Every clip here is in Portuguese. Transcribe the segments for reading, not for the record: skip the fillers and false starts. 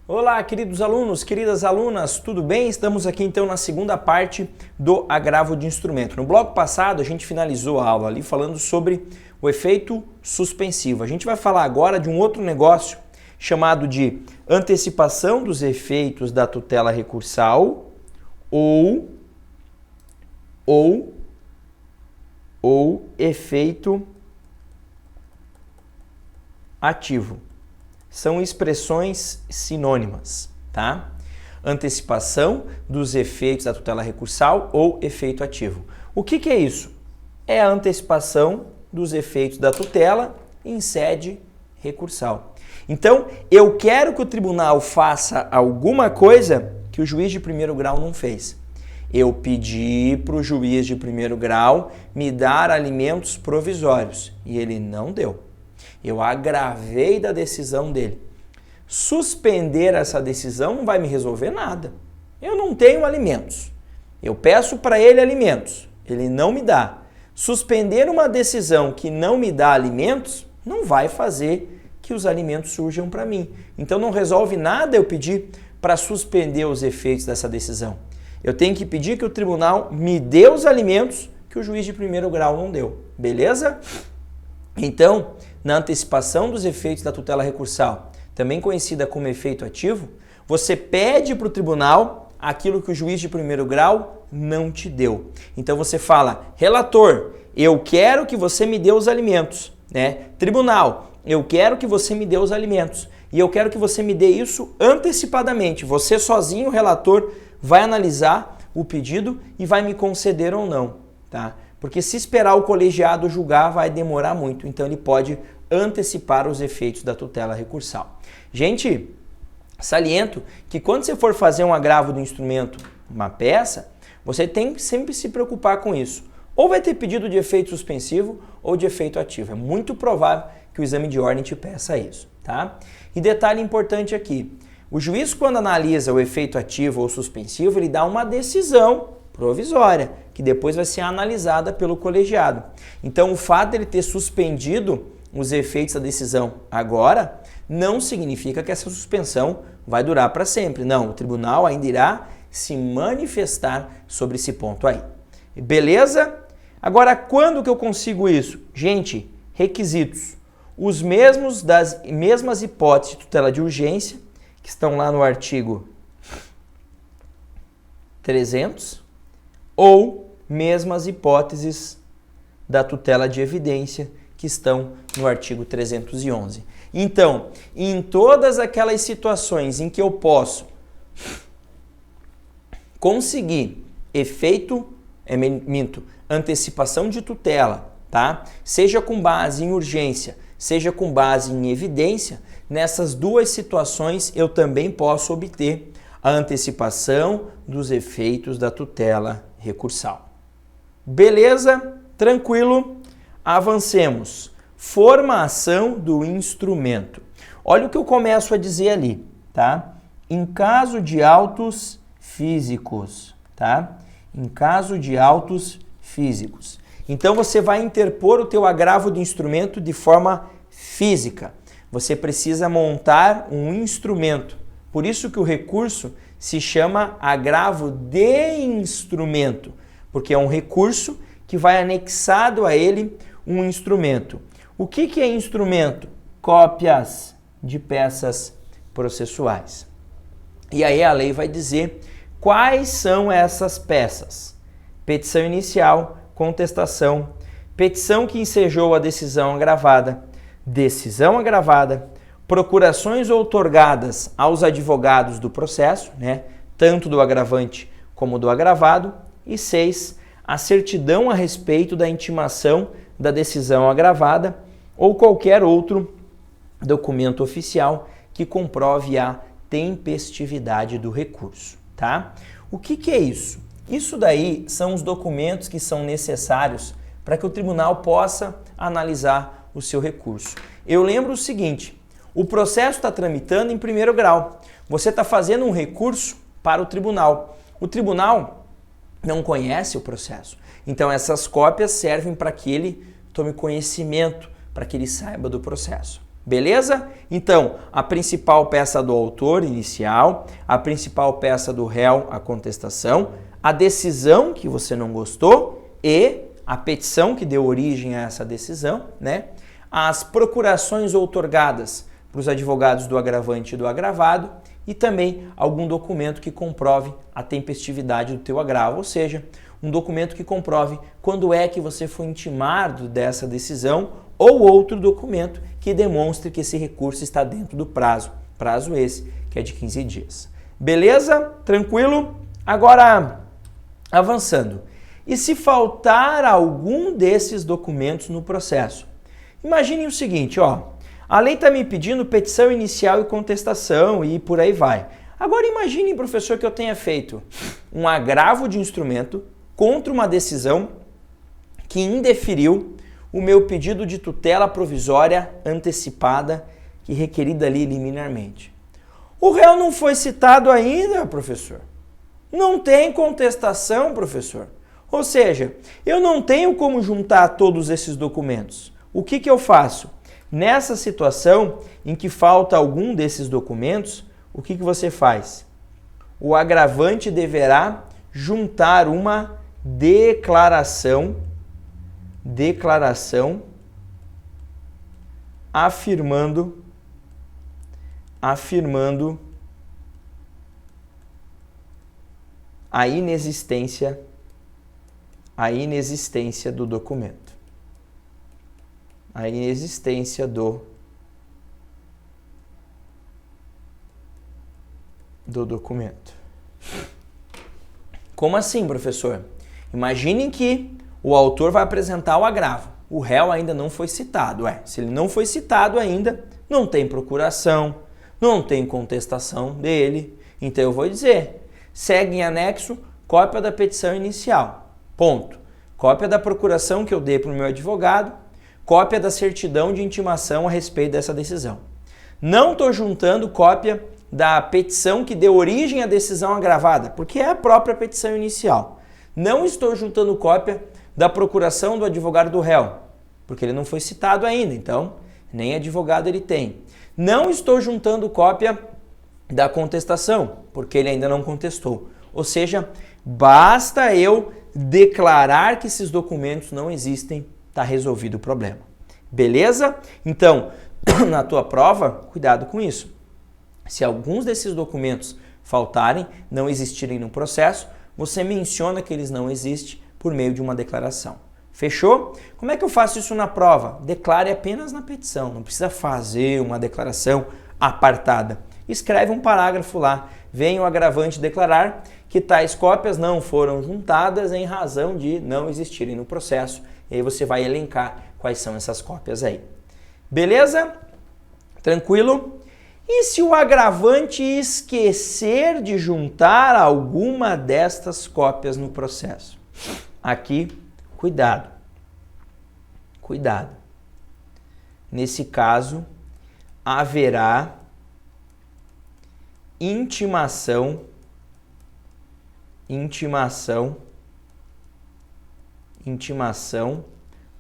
Olá, queridos alunos, queridas alunas, tudo bem? Estamos aqui então na segunda parte do agravo de instrumento. No bloco passado a gente finalizou a aula ali falando sobre o efeito suspensivo. A gente vai falar agora de um outro negócio chamado de antecipação dos efeitos da tutela recursal ou efeito ativo. São expressões sinônimas, tá? Antecipação dos efeitos da tutela recursal ou efeito ativo. O que é isso? É a antecipação dos efeitos da tutela em sede recursal. Então, eu quero que o tribunal faça alguma coisa que o juiz de primeiro grau não fez. Eu pedi para o juiz de primeiro grau me dar alimentos provisórios e ele não deu. Eu agravei da decisão dele. Suspender essa decisão não vai me resolver nada. Eu não tenho alimentos. Eu peço para ele alimentos. Ele não me dá. Suspender uma decisão que não me dá alimentos não vai fazer que os alimentos surjam para mim. Então não resolve nada eu pedir para suspender os efeitos dessa decisão. Eu tenho que pedir que o tribunal me dê os alimentos que o juiz de primeiro grau não deu. Beleza? Então, na antecipação dos efeitos da tutela recursal, também conhecida como efeito ativo, você pede para o tribunal aquilo que o juiz de primeiro grau não te deu. Então você fala, relator, eu quero que você me dê os alimentos, né? Tribunal, eu quero que você me dê os alimentos e eu quero que você me dê isso antecipadamente. Você sozinho, relator, vai analisar o pedido e vai me conceder ou não, tá? Porque se esperar o colegiado julgar, vai demorar muito. Então, ele pode antecipar os efeitos da tutela recursal. Gente, saliento que quando você for fazer um agravo do instrumento, uma peça, você tem que sempre se preocupar com isso. Ou vai ter pedido de efeito suspensivo ou de efeito ativo. É muito provável que o exame de ordem te peça isso, tá? E detalhe importante aqui. O juiz, quando analisa o efeito ativo ou suspensivo, ele dá uma decisão provisória, que depois vai ser analisada pelo colegiado. Então, o fato de ele ter suspendido os efeitos da decisão agora não significa que essa suspensão vai durar para sempre. Não, o tribunal ainda irá se manifestar sobre esse ponto aí. Beleza? Agora, quando que eu consigo isso? Gente, requisitos. Os mesmos das mesmas hipóteses de tutela de urgência, que estão lá no artigo 300, ou mesmas hipóteses da tutela de evidência que estão no artigo 311. Então, em todas aquelas situações em que eu posso conseguir antecipação de tutela, tá? Seja com base em urgência, seja com base em evidência, nessas duas situações eu também posso obter a antecipação dos efeitos da tutela recursal. Beleza? Tranquilo? Avancemos. Formação do instrumento. Olha o que eu começo a dizer ali, tá? Em caso de autos físicos, tá? Em caso de autos físicos. Então você vai interpor o teu agravo do instrumento de forma física. Você precisa montar um instrumento. Por isso que o recurso se chama agravo de instrumento, porque é um recurso que vai anexado a ele um instrumento. O que é instrumento? Cópias de peças processuais. E aí a lei vai dizer quais são essas peças. Petição inicial, contestação, petição que ensejou a decisão agravada, procurações outorgadas aos advogados do processo, né, tanto do agravante como do agravado, e 6, a certidão a respeito da intimação da decisão agravada ou qualquer outro documento oficial que comprove a tempestividade do recurso, tá? O que é isso? Isso daí são os documentos que são necessários para que o tribunal possa analisar o seu recurso. Eu lembro o seguinte, o processo está tramitando em primeiro grau. Você está fazendo um recurso para o tribunal. O tribunal não conhece o processo. Então essas cópias servem para que ele tome conhecimento, para que ele saiba do processo. Beleza? Então, a principal peça do autor inicial, a principal peça do réu, a contestação, a decisão que você não gostou e a petição que deu origem a essa decisão, né? As procurações outorgadas para os advogados do agravante e do agravado e também algum documento que comprove a tempestividade do teu agravo, ou seja, um documento que comprove quando é que você foi intimado dessa decisão ou outro documento que demonstre que esse recurso está dentro do prazo esse que é de 15 dias. Beleza? Tranquilo? Agora, avançando. E se faltar algum desses documentos no processo? Imagine o seguinte, ó. A lei está me pedindo petição inicial e contestação e por aí vai. Agora imagine, professor, que eu tenha feito um agravo de instrumento contra uma decisão que indeferiu o meu pedido de tutela provisória antecipada e requerida ali liminarmente. O réu não foi citado ainda, professor. Não tem contestação, professor. Ou seja, eu não tenho como juntar todos esses documentos. O que eu faço? Nessa situação em que falta algum desses documentos, o que você faz? O agravante deverá juntar uma declaração afirmando a inexistência do documento. A inexistência do documento. Como assim, professor? Imaginem que o autor vai apresentar o agravo. O réu ainda não foi citado. Se ele não foi citado ainda, não tem procuração, não tem contestação dele. Então eu vou dizer, segue em anexo cópia da petição inicial. Ponto. Cópia da procuração que eu dei para o meu advogado, cópia da certidão de intimação a respeito dessa decisão. Não estou juntando cópia da petição que deu origem à decisão agravada, porque é a própria petição inicial. Não estou juntando cópia da procuração do advogado do réu, porque ele não foi citado ainda, então nem advogado ele tem. Não estou juntando cópia da contestação, porque ele ainda não contestou. Ou seja, basta eu declarar que esses documentos não existem, está resolvido o problema. Beleza? Então, na tua prova, cuidado com isso. Se alguns desses documentos faltarem, não existirem no processo, você menciona que eles não existem por meio de uma declaração. Fechou? Como é que eu faço isso na prova? Declare apenas na petição, não precisa fazer uma declaração apartada. Escreve um parágrafo lá, vem o agravante declarar que tais cópias não foram juntadas em razão de não existirem no processo. E aí você vai elencar quais são essas cópias aí. Beleza? Tranquilo? E se o agravante esquecer de juntar alguma destas cópias no processo? Aqui, cuidado. Cuidado. Nesse caso, haverá intimação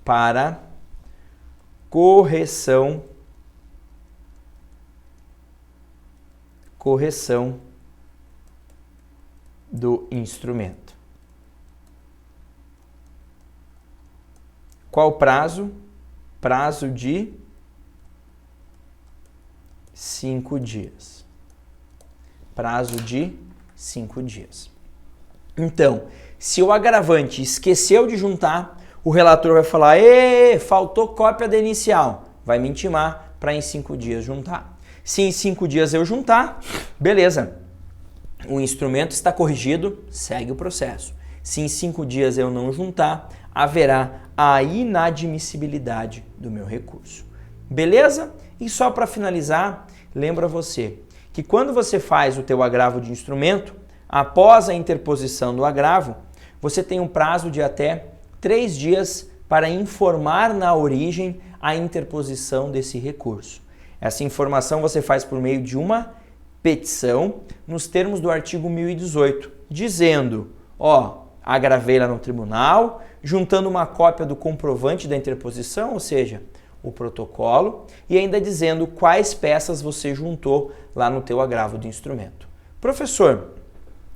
para correção do instrumento. Qual prazo? Prazo de 5 dias. Prazo de 5 dias. Então, se o agravante esqueceu de juntar, o relator vai falar, faltou cópia da inicial. Vai me intimar para em 5 dias juntar. Se em 5 dias eu juntar, beleza. O instrumento está corrigido, segue o processo. Se em 5 dias eu não juntar, haverá a inadmissibilidade do meu recurso. Beleza? E só para finalizar, lembra você que quando você faz o teu agravo de instrumento, após a interposição do agravo, você tem um prazo de até 3 dias para informar na origem a interposição desse recurso. Essa informação você faz por meio de uma petição nos termos do artigo 1018, dizendo, agravei lá no tribunal, juntando uma cópia do comprovante da interposição, ou seja, o protocolo e ainda dizendo quais peças você juntou lá no teu agravo do instrumento. Professor,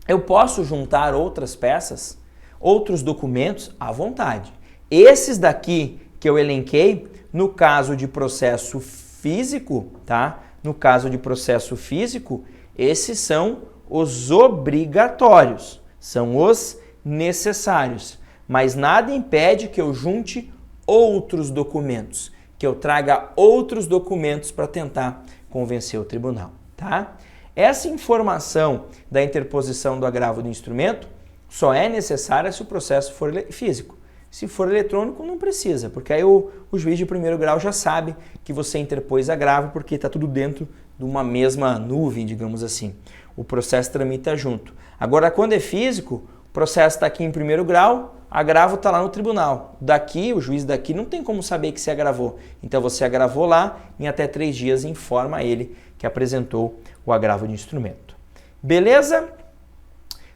eu posso juntar outras peças, outros documentos à vontade. Esses daqui que eu elenquei, no caso de processo físico, tá? No caso de processo físico, esses são os obrigatórios, são os necessários. Mas nada impede que eu junte outros documentos, que eu traga outros documentos para tentar convencer o tribunal, tá? Essa informação da interposição do agravo do instrumento só é necessária se o processo for físico. Se for eletrônico, não precisa, porque aí o juiz de primeiro grau já sabe que você interpôs agravo porque está tudo dentro de uma mesma nuvem, digamos assim. O processo tramita junto. Agora, quando é físico, o processo está aqui em primeiro grau, agravo está lá no tribunal. Daqui, o juiz daqui não tem como saber que você agravou. Então você agravou lá, em até 3 dias informa ele que apresentou o agravo de instrumento. Beleza?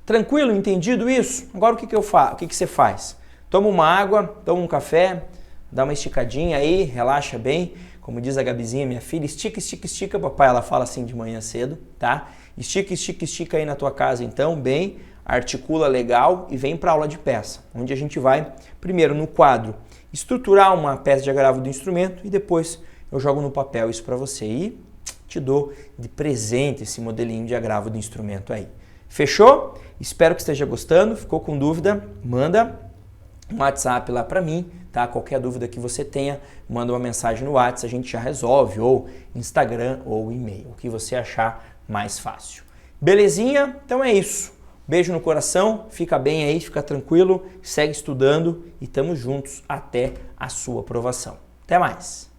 Tranquilo? Entendido isso? Agora o que eu faço? O que você faz? Toma uma água, toma um café, dá uma esticadinha aí, relaxa bem. Como diz a Gabizinha, minha filha, estica, estica, estica. Papai, ela fala assim de manhã cedo, tá? Estica, estica, estica aí na tua casa então, bem, articula legal e vem para aula de peça, onde a gente vai, primeiro no quadro, estruturar uma peça de agravo do instrumento e depois eu jogo no papel isso para você e te dou de presente esse modelinho de agravo do instrumento aí. Fechou? Espero que esteja gostando. Ficou com dúvida? Manda um WhatsApp lá para mim, tá? Qualquer dúvida que você tenha, manda uma mensagem no WhatsApp, a gente já resolve, ou Instagram ou e-mail, o que você achar mais fácil. Belezinha? Então é isso. Beijo no coração, fica bem aí, fica tranquilo, segue estudando e estamos juntos até a sua aprovação. Até mais!